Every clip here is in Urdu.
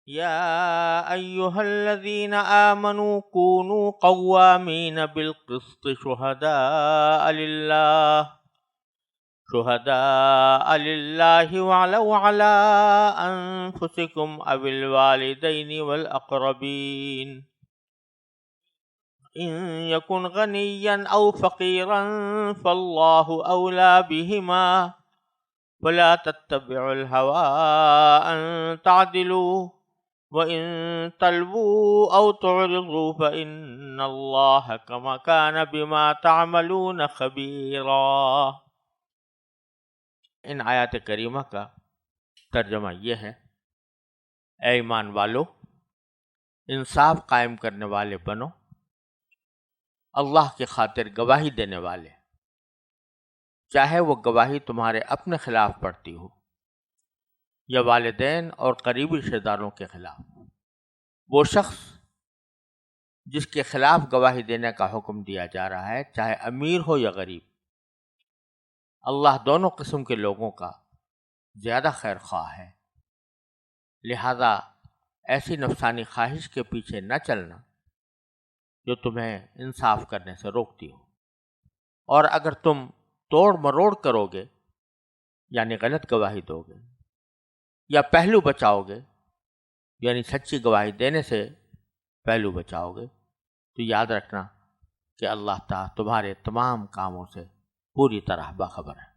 يا أيها الذين آمنوا كونوا قوامين بالقسط شهداء لله ولو على أنفسكم أو الوالدين والأقربين إن يكن غنيا أو فقيرا فالله أولى بهما ولا تتبعوا الهوى أن تعدلوا وَإِن تَلْوُوا أَوْ تُعْرِضُوا فَإِنَّ اللَّهَ كَانَ بِمَا تَعْمَلُونَ خَبِيرًا۔ ان آیات کریمہ کا ترجمہ یہ ہے: اے ایمان والو، انصاف قائم کرنے والے بنو، اللہ کی خاطر گواہی دینے والے، چاہے وہ گواہی تمہارے اپنے خلاف پڑتی ہو یا والدین اور قریبی رشتہ داروں کے خلاف۔ وہ شخص جس کے خلاف گواہی دینے کا حکم دیا جا رہا ہے، چاہے امیر ہو یا غریب، اللہ دونوں قسم کے لوگوں کا زیادہ خیر خواہ ہے، لہذا ایسی نفسانی خواہش کے پیچھے نہ چلنا جو تمہیں انصاف کرنے سے روکتی ہو، اور اگر تم توڑ مروڑ کرو گے یعنی غلط گواہی دو گے یا پہلو بچاؤ گے یعنی سچی گواہی دینے سے پہلو بچاؤ گے، تو یاد رکھنا کہ اللہ تعالیٰ تمہارے تمام کاموں سے پوری طرح باخبر ہے۔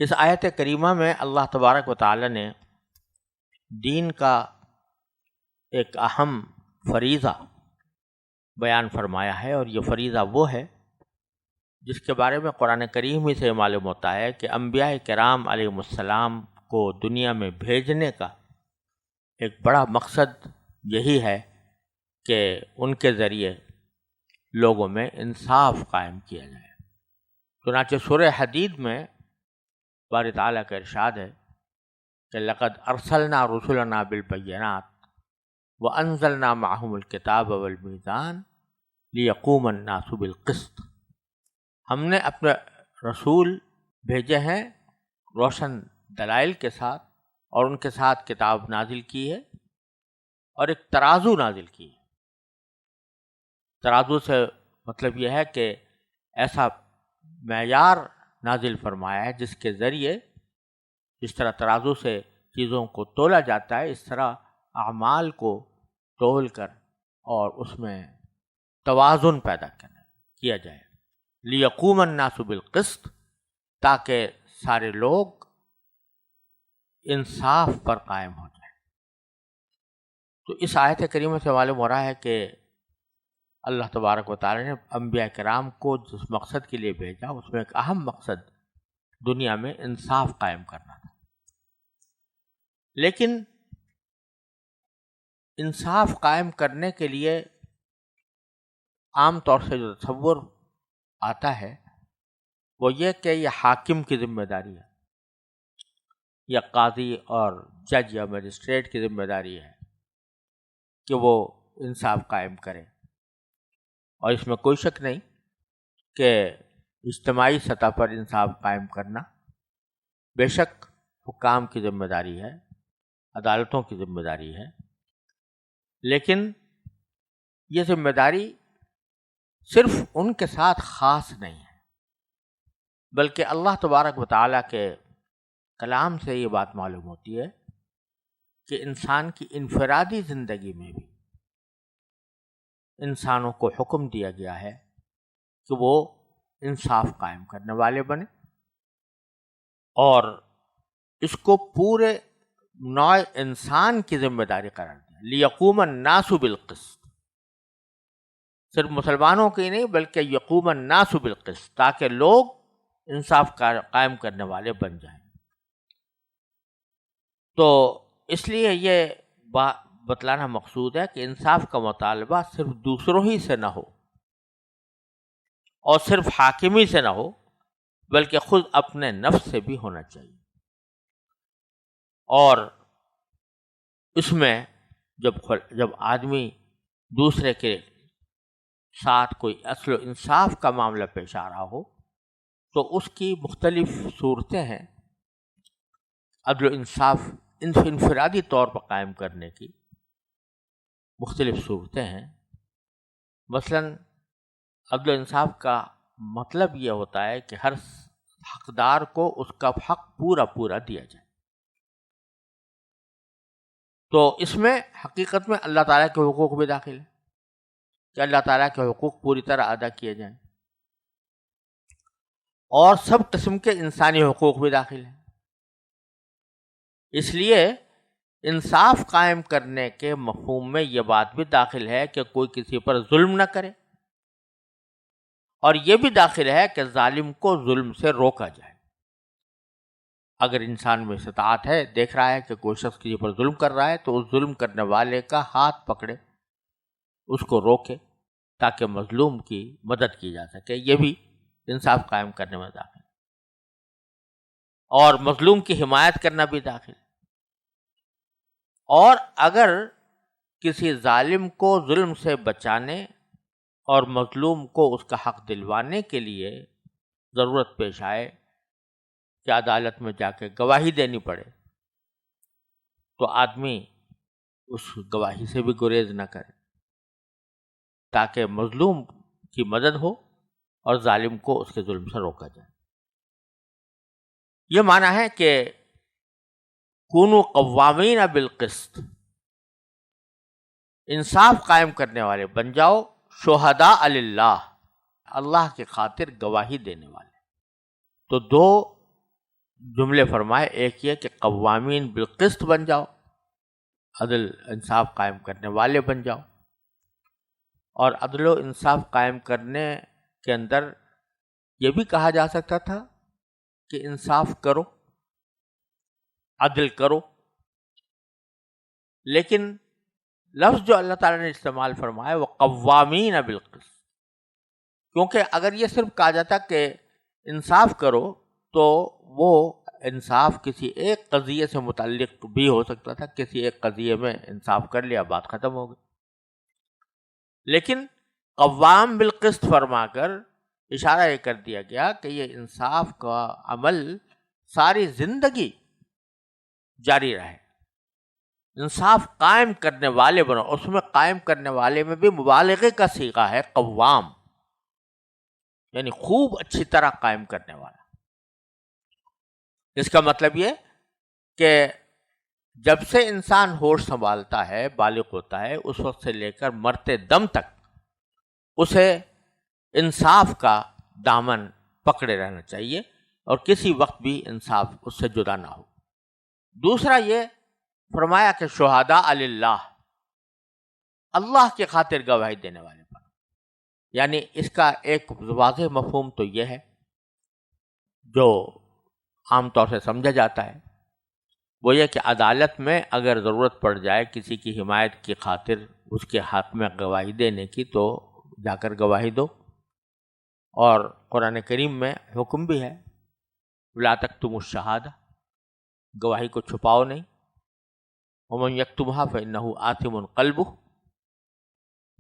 اس آیت کریمہ میں اللہ تبارک و تعالی نے دین کا ایک اہم فریضہ بیان فرمایا ہے، اور یہ فریضہ وہ ہے جس کے بارے میں قرآن کریم ہی سے معلوم ہوتا ہے کہ انبیاء کرام علیہ السلام کو دنیا میں بھیجنے کا ایک بڑا مقصد یہی ہے کہ ان کے ذریعے لوگوں میں انصاف قائم کیا جائے۔ چنانچہ سورہ حدید میں باری تعالیٰ کا ارشاد ہے کہ لقد ارسلنا رسلنا بالبینات وانزلنا معهم الکتاب والمیزان لیقوم الناس بالقسط۔ ہم نے اپنے رسول بھیجے ہیں روشن دلائل کے ساتھ، اور ان کے ساتھ کتاب نازل کی ہے اور ایک ترازو نازل کی ہے۔ ترازو سے مطلب یہ ہے کہ ایسا معیار نازل فرمایا ہے جس کے ذریعے جس طرح ترازو سے چیزوں کو تولا جاتا ہے، اس طرح اعمال کو تول کر اور اس میں توازن پیدا کیا جائے۔ لیقوم الناس بالقسط، تاکہ سارے لوگ انصاف پر قائم ہو جائیں۔ تو اس آیت کریمہ سے معلوم ہو رہا ہے کہ اللہ تبارک و تعالی نے انبیاء کرام کو جس مقصد کے لیے بھیجا، اس میں ایک اہم مقصد دنیا میں انصاف قائم کرنا تھا۔ لیکن انصاف قائم کرنے کے لیے عام طور سے جو تصور آتا ہے وہ یہ کہ یہ حاکم کی ذمہ داری ہے، یا قاضی اور جج یا مجسٹریٹ کی ذمہ داری ہے کہ وہ انصاف قائم کرے۔ اور اس میں کوئی شک نہیں کہ اجتماعی سطح پر انصاف قائم کرنا بے شک حکام کی ذمہ داری ہے، عدالتوں کی ذمہ داری ہے، لیکن یہ ذمہ داری صرف ان کے ساتھ خاص نہیں ہے، بلکہ اللہ تبارک و تعالیٰ کے کلام سے یہ بات معلوم ہوتی ہے کہ انسان کی انفرادی زندگی میں بھی انسانوں کو حکم دیا گیا ہے کہ وہ انصاف قائم کرنے والے بنے، اور اس کو پورے نوع انسان کی ذمہ داری قرار دیا۔ لیقوم الناس بالقسط، صرف مسلمانوں کی نہیں بلکہ یقوم الناس بالقسط، تاکہ لوگ انصاف قائم کرنے والے بن جائیں۔ تو اس لیے یہ بتلانا مقصود ہے کہ انصاف کا مطالبہ صرف دوسروں ہی سے نہ ہو اور صرف حاکمی سے نہ ہو، بلکہ خود اپنے نفس سے بھی ہونا چاہیے۔ اور اس میں جب آدمی دوسرے کے ساتھ کوئی عدل و انصاف کا معاملہ پیش آ رہا ہو تو اس کی مختلف صورتیں ہیں۔ عدل و انصاف انفرادی طور پر قائم کرنے کی مختلف صورتیں ہیں. مثلاً عدل و انصاف کا مطلب یہ ہوتا ہے کہ ہر حقدار کو اس کا حق پورا پورا دیا جائے. تو اس میں حقیقت میں اللہ تعالیٰ کے حقوق بھی داخل ہیں کہ اللہ تعالیٰ کے حقوق پوری طرح ادا کیے جائیں، اور سب قسم کے انسانی حقوق بھی داخل ہیں. اس لیے انصاف قائم کرنے کے مفہوم میں یہ بات بھی داخل ہے کہ کوئی کسی پر ظلم نہ کرے، اور یہ بھی داخل ہے کہ ظالم کو ظلم سے روکا جائے. اگر انسان میں استطاعت ہے، دیکھ رہا ہے کہ کوئی شخص کسی پر ظلم کر رہا ہے، تو اس ظلم کرنے والے کا ہاتھ پکڑے، اس کو روکے تاکہ مظلوم کی مدد کی جا سکے. یہ بھی انصاف قائم کرنے میں داخل ہے. اور مظلوم کی حمایت کرنا بھی داخل ہے. اور اگر کسی ظالم کو ظلم سے بچانے اور مظلوم کو اس کا حق دلوانے کے لیے ضرورت پیش آئے کہ عدالت میں جا کے گواہی دینی پڑے، تو آدمی اس گواہی سے بھی گریز نہ کرے تاکہ مظلوم کی مدد ہو اور ظالم کو اس کے ظلم سے روکا جائے. یہ معنی ہے کہ کونوا قوامین بالقسط، انصاف قائم کرنے والے بن جاؤ، شہداء للہ، اللہ کی خاطر گواہی دینے والے. تو دو جملے فرمائے، ایک یہ کہ قوامین بالقسط بن جاؤ، عدل انصاف قائم کرنے والے بن جاؤ. اور عدل و انصاف قائم کرنے کے اندر یہ بھی کہا جا سکتا تھا کہ انصاف کرو، عدل کرو، لیکن لفظ جو اللہ تعالیٰ نے استعمال فرمایا وہ قوامین بالقسط، کیونکہ اگر یہ صرف کہا جاتا کہ انصاف کرو تو وہ انصاف کسی ایک قضیے سے متعلق بھی ہو سکتا تھا، کسی ایک قضیے میں انصاف کر لیا، بات ختم ہو گئی. لیکن قوام بالقسط فرما کر اشارہ یہ کر دیا گیا کہ یہ انصاف کا عمل ساری زندگی جاری رہے. انصاف قائم کرنے والے بنو. اس میں قائم کرنے والے میں بھی مبالغے کا صیغہ ہے، قوام، یعنی خوب اچھی طرح قائم کرنے والا. اس کا مطلب یہ کہ جب سے انسان ہوش سنبھالتا ہے، بالغ ہوتا ہے، اس وقت سے لے کر مرتے دم تک اسے انصاف کا دامن پکڑے رہنا چاہیے اور کسی وقت بھی انصاف اس سے جدا نہ ہو. دوسرا یہ فرمایا کہ شہداء للہ، اللہ کی خاطر گواہی دینے والے پر. یعنی اس کا ایک واضح مفہوم تو یہ ہے جو عام طور سے سمجھا جاتا ہے، وہ یہ کہ عدالت میں اگر ضرورت پڑ جائے کسی کی حمایت کی خاطر اس کے حق میں گواہی دینے کی، تو جا کر گواہی دو. اور قرآن کریم میں حکم بھی ہے، لا تکتموا الشہادہ، گواہی کو چھپاؤ نہیں. ومن یکتمها فإنہ آثم قلبہ،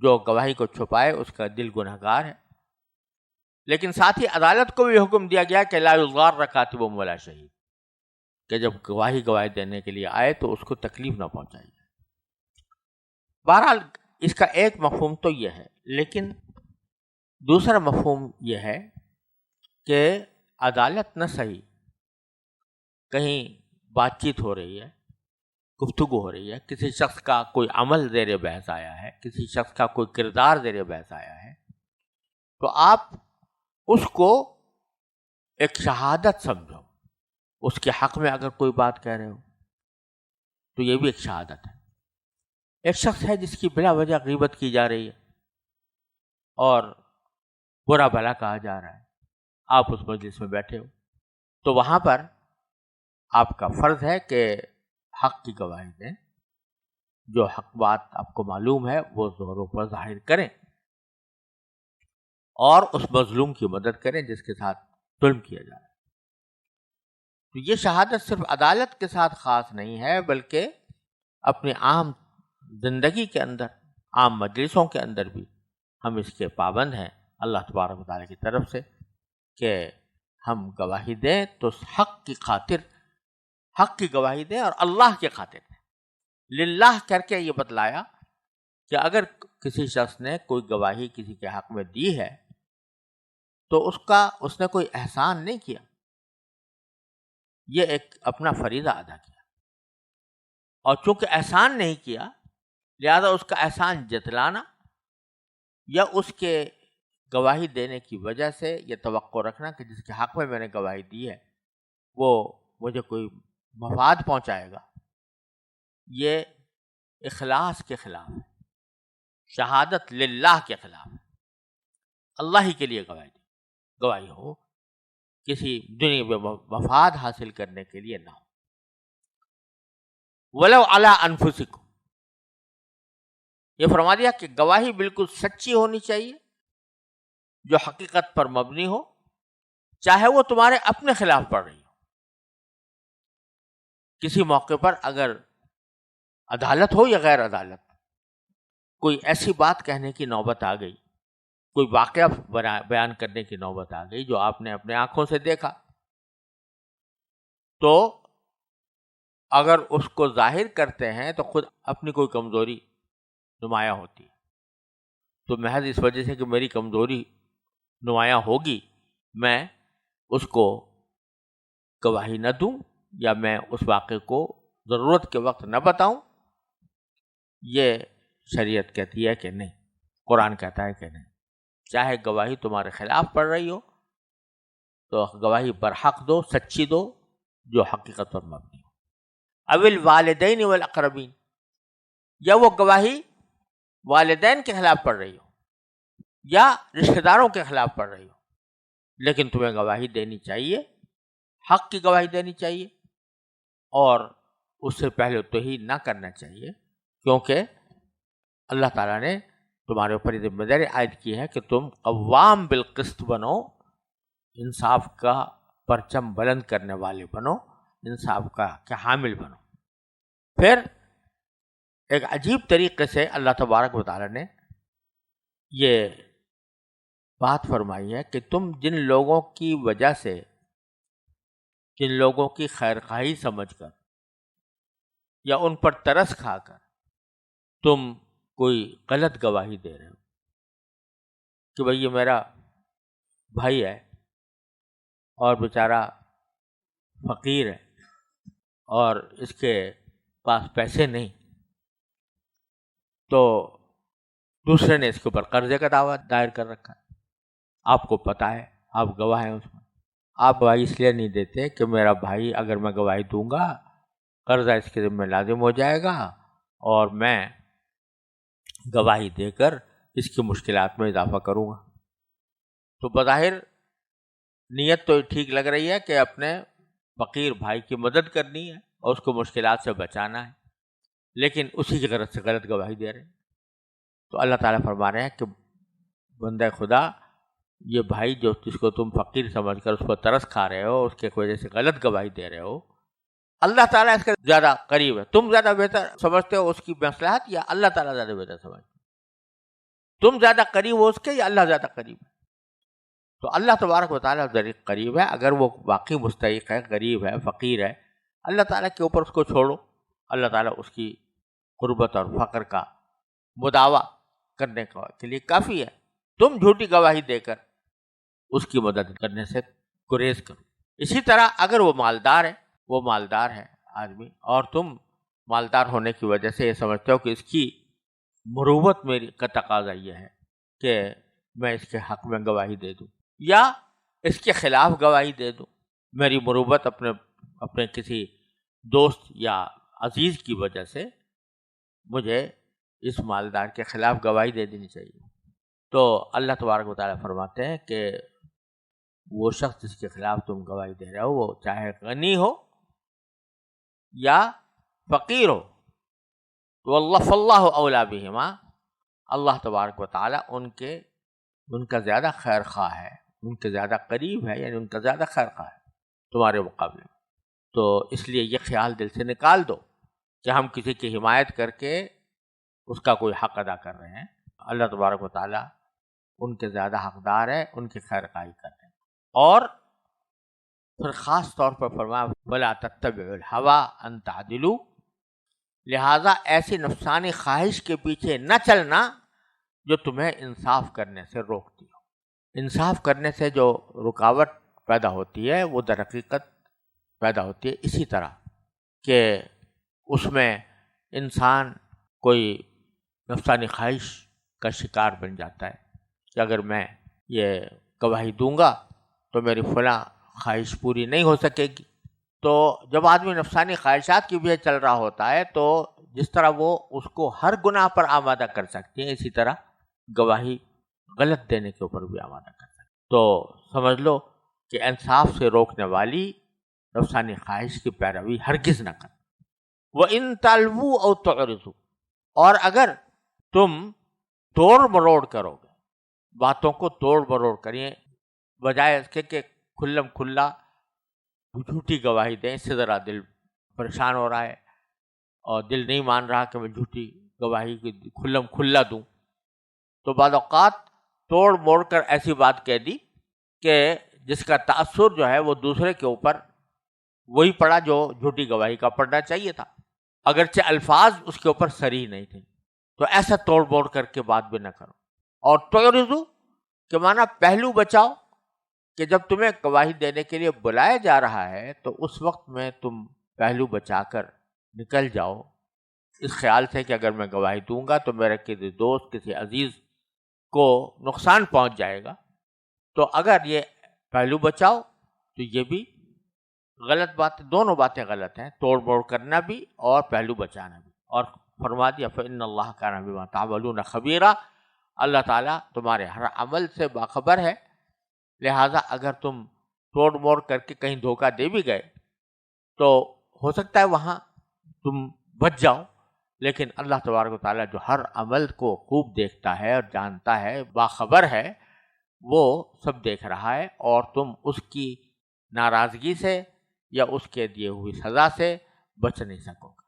جو گواہی کو چھپائے اس کا دل گنہگار ہے. لیکن ساتھ ہی عدالت کو بھی حکم دیا گیا کہ لا یضار کاتب ولا شہید، کہ جب گواہی دینے کے لیے آئے تو اس کو تکلیف نہ پہنچائی جائے. بہرحال اس کا ایک مفہوم تو یہ ہے، لیکن دوسرا مفہوم یہ ہے کہ عدالت نہ صحیح، کہیں بات چیت ہو رہی ہے، گفتگو ہو رہی ہے، کسی شخص کا کوئی عمل زیر بحث آیا ہے، کسی شخص کا کوئی کردار زیر بحث آیا ہے، تو آپ اس کو ایک شہادت سمجھو. اس کے حق میں اگر کوئی بات کہہ رہے ہو تو یہ بھی ایک شہادت ہے. ایک شخص ہے جس کی بلا وجہ غیبت کی جا رہی ہے اور برا بھلا کہا جا رہا ہے، آپ اس مجلس میں بیٹھے ہو، تو وہاں پر آپ کا فرض ہے کہ حق کی گواہی دیں. جو حق بات آپ کو معلوم ہے وہ زوروں پر ظاہر کریں اور اس مظلوم کی مدد کریں جس کے ساتھ ظلم کیا جا رہا ہے. تو یہ شہادت صرف عدالت کے ساتھ خاص نہیں ہے، بلکہ اپنی عام زندگی کے اندر، عام مجلسوں کے اندر بھی ہم اس کے پابند ہیں اللہ تبارک و تعالیٰ کی طرف سے کہ ہم گواہی دیں تو حق کی خاطر حق کی گواہی دیں اور اللہ کے خاطر دیں. للہ کر کے یہ بتلایا کہ اگر کسی شخص نے کوئی گواہی کسی کے حق میں دی ہے تو اس نے کوئی احسان نہیں کیا، یہ ایک اپنا فریضہ ادا کیا، اور چونکہ احسان نہیں کیا لہذا اس کا احسان جتلانا یا اس کے گواہی دینے کی وجہ سے یہ توقع رکھنا کہ جس کے حق میں نے گواہی دی ہے وہ مجھے کوئی مفاد پہنچائے گا، یہ اخلاص کے خلاف ہے، شہادت للہ کے خلاف ہے. اللہ ہی کے لیے گواہی ہو، کسی دنیا مفاد حاصل کرنے کے لیے نہ ہو. ولو علی انفسکم، یہ فرما دیا کہ گواہی بالکل سچی ہونی چاہیے جو حقیقت پر مبنی ہو، چاہے وہ تمہارے اپنے خلاف پڑ رہی ہو. کسی موقع پر اگر عدالت ہو یا غیر عدالت، کوئی ایسی بات کہنے کی نوبت آ گئی، کوئی واقعہ بیان کرنے کی نوبت آ گئی جو آپ نے اپنے آنکھوں سے دیکھا، تو اگر اس کو ظاہر کرتے ہیں تو خود اپنی کوئی کمزوری نمایاں ہوتی ہے. تو محض اس وجہ سے کہ میری کمزوری نمایاں ہوگی میں اس کو گواہی نہ دوں یا میں اس واقعے کو ضرورت کے وقت نہ بتاؤں، یہ شریعت کہتی ہے کہ نہیں، قرآن کہتا ہے کہ نہیں. چاہے گواہی تمہارے خلاف پڑ رہی ہو تو گواہی برحق دو، سچی دو جو حقیقت پر مبنی ہو. اول والدین والاقربین، یا وہ گواہی والدین کے خلاف پڑ رہی ہو یا رشتہ داروں کے خلاف پڑ رہی ہو، لیکن تمہیں گواہی دینی چاہیے، حق کی گواہی دینی چاہیے، اور اس سے پہلے توہین نہ کرنا چاہیے، کیونکہ اللہ تعالیٰ نے تمہارے اوپر یہ ذمہ داری عائد کی ہے کہ تم قوام بالقسط بنو، انصاف کا پرچم بلند کرنے والے بنو، انصاف کا حامل بنو. پھر ایک عجیب طریقے سے اللہ تبارک و تعالیٰ نے یہ بات فرمائی ہے کہ تم جن لوگوں کی وجہ سے، جن لوگوں کی خیر خواہی سمجھ کر یا ان پر ترس کھا کر تم کوئی غلط گواہی دے رہے ہو کہ بھئی یہ میرا بھائی ہے اور بیچارہ فقیر ہے اور اس کے پاس پیسے نہیں، تو دوسرے نے اس کے اوپر قرضے کا دعویٰ دائر کر رکھا ہے، آپ کو پتہ ہے، آپ گواہ ہیں اس میں. آپ گواہی اس لیے نہیں دیتے کہ میرا بھائی اگر میں گواہی دوں گا قرضہ اس کے ذمہ لازم ہو جائے گا اور میں گواہی دے کر اس کی مشکلات میں اضافہ کروں گا. تو بظاہر نیت تو ٹھیک لگ رہی ہے کہ اپنے فقیر بھائی کی مدد کرنی ہے اور اس کو مشکلات سے بچانا ہے، لیکن اسی کی غرض سے غلط گواہی دے رہے ہیں. تو اللہ تعالیٰ فرما رہے ہیں کہ بندہ خدا، یہ بھائی جو جس کو تم فقیر سمجھ کر اس پر ترس کھا رہے ہو، اس کے وجہ سے غلط گواہی دے رہے ہو، اللہ تعالیٰ اس کے زیادہ قریب ہے. تم زیادہ بہتر سمجھتے ہو اس کی مصلحت یا اللہ تعالیٰ زیادہ بہتر سمجھتے؟ تم زیادہ قریب ہو اس کے یا اللہ زیادہ قریب ہے؟ تو اللہ تبارک و تعالیٰ قریب ہے. اگر وہ واقعی مستحق ہے، غریب ہے، فقیر ہے، اللہ تعالیٰ کے اوپر اس کو چھوڑو، اللہ تعالیٰ اس کی قربت اور فقر کا مداوع کرنے کے لیے کافی ہے. تم جھوٹی گواہی دے کر اس کی مدد کرنے سے گریز کرو. اسی طرح اگر وہ مالدار ہے آدمی، اور تم مالدار ہونے کی وجہ سے یہ سمجھتے ہو کہ اس کی مروت میری کا تقاضا یہ ہے کہ میں اس کے حق میں گواہی دے دوں یا اس کے خلاف گواہی دے دوں، میری مروت اپنے کسی دوست یا عزیز کی وجہ سے مجھے اس مالدار کے خلاف گواہی دے دینی چاہیے. تو اللہ تبارک و تعالیٰ فرماتے ہیں کہ وہ شخص جس کے خلاف تم گواہی دے رہے ہو وہ چاہے غنی ہو یا فقیر ہو، واللہ فاللہ اولیٰ بہما، اللہ تبارک و تعالیٰ ان کا زیادہ خیر خواہ ہے، ان کے زیادہ قریب ہے، یعنی ان کا زیادہ خیر خواہ ہے تمہارے مقابلے میں. تو اس لیے یہ خیال دل سے نکال دو کہ ہم کسی کی حمایت کر کے اس کا کوئی حق ادا کر رہے ہیں. اللہ تبارک و تعالیٰ ان کے زیادہ حقدار ہے، ان کی خیر خواہی کر رہے ہیں. اور پھر خاص طور پر فرمایا وَلَا تَتَّبِعُوا الْهَوَىٰ أَن تَعْدِلُوا، لہٰذا ایسی نفسانی خواہش کے پیچھے نہ چلنا جو تمہیں انصاف کرنے سے روکتی ہو۔ انصاف کرنے سے جو رکاوٹ پیدا ہوتی ہے وہ در حقیقت پیدا ہوتی ہے اسی طرح کہ اس میں انسان کوئی نفسانی خواہش کا شکار بن جاتا ہے کہ اگر میں یہ گواہی دوں گا تو میری فلاں خواہش پوری نہیں ہو سکے گی۔ تو جب آدمی نفسانی خواہشات کی وجہ چل رہا ہوتا ہے تو جس طرح وہ اس کو ہر گناہ پر آمادہ کر سکتی ہیں، اسی طرح گواہی غلط دینے کے اوپر بھی آمادہ کر سکتی ہیں۔ تو سمجھ لو کہ انصاف سے روکنے والی نفسانی خواہش کی پیروی ہرگز نہ کر۔ وَإِن تَلْوُوا أَوْ تُعْرِضُوا، اور اگر تم توڑ مروڑ کرو گے، باتوں کو توڑ مروڑ کریے، بجائے اس کے کہ کھلم کھلا جھوٹی گواہی دیں، اس سے ذرا دل پریشان ہو رہا ہے اور دل نہیں مان رہا کہ میں جھوٹی گواہی کی کھلم کھلا دوں، تو بعض اوقات توڑ موڑ کر ایسی بات کہہ دی کہ جس کا تأثر جو ہے وہ دوسرے کے اوپر وہی پڑا جو جھوٹی گواہی کا پڑنا چاہیے تھا، اگرچہ الفاظ اس کے اوپر صریح نہیں تھے۔ تو ایسا توڑ موڑ کر کے بات بھی نہ کرو۔ اور تعرضو کہ معنی پہلو بچاؤ، کہ جب تمہیں گواہی دینے کے لیے بلایا جا رہا ہے تو اس وقت میں تم پہلو بچا کر نکل جاؤ، اس خیال سے کہ اگر میں گواہی دوں گا تو میرے کسی دوست کسی عزیز کو نقصان پہنچ جائے گا۔ تو اگر یہ پہلو بچاؤ تو یہ بھی غلط بات، دونوں باتیں غلط ہیں، توڑ موڑ کرنا بھی اور پہلو بچانا بھی۔ اور فرما دیا فإن اللہ کان بما تعملون خبیرا، اللہ تعالیٰ تمہارے ہر عمل سے باخبر ہے، لہٰذا اگر تم توڑ موڑ کر کے کہیں دھوکہ دے بھی گئے تو ہو سکتا ہے وہاں تم بچ جاؤ، لیکن اللہ تبارک و تعالیٰ جو ہر عمل کو خوب دیکھتا ہے اور جانتا ہے، باخبر ہے، وہ سب دیکھ رہا ہے، اور تم اس کی ناراضگی سے یا اس کے دیے ہوئی سزا سے بچ نہیں سکو گے۔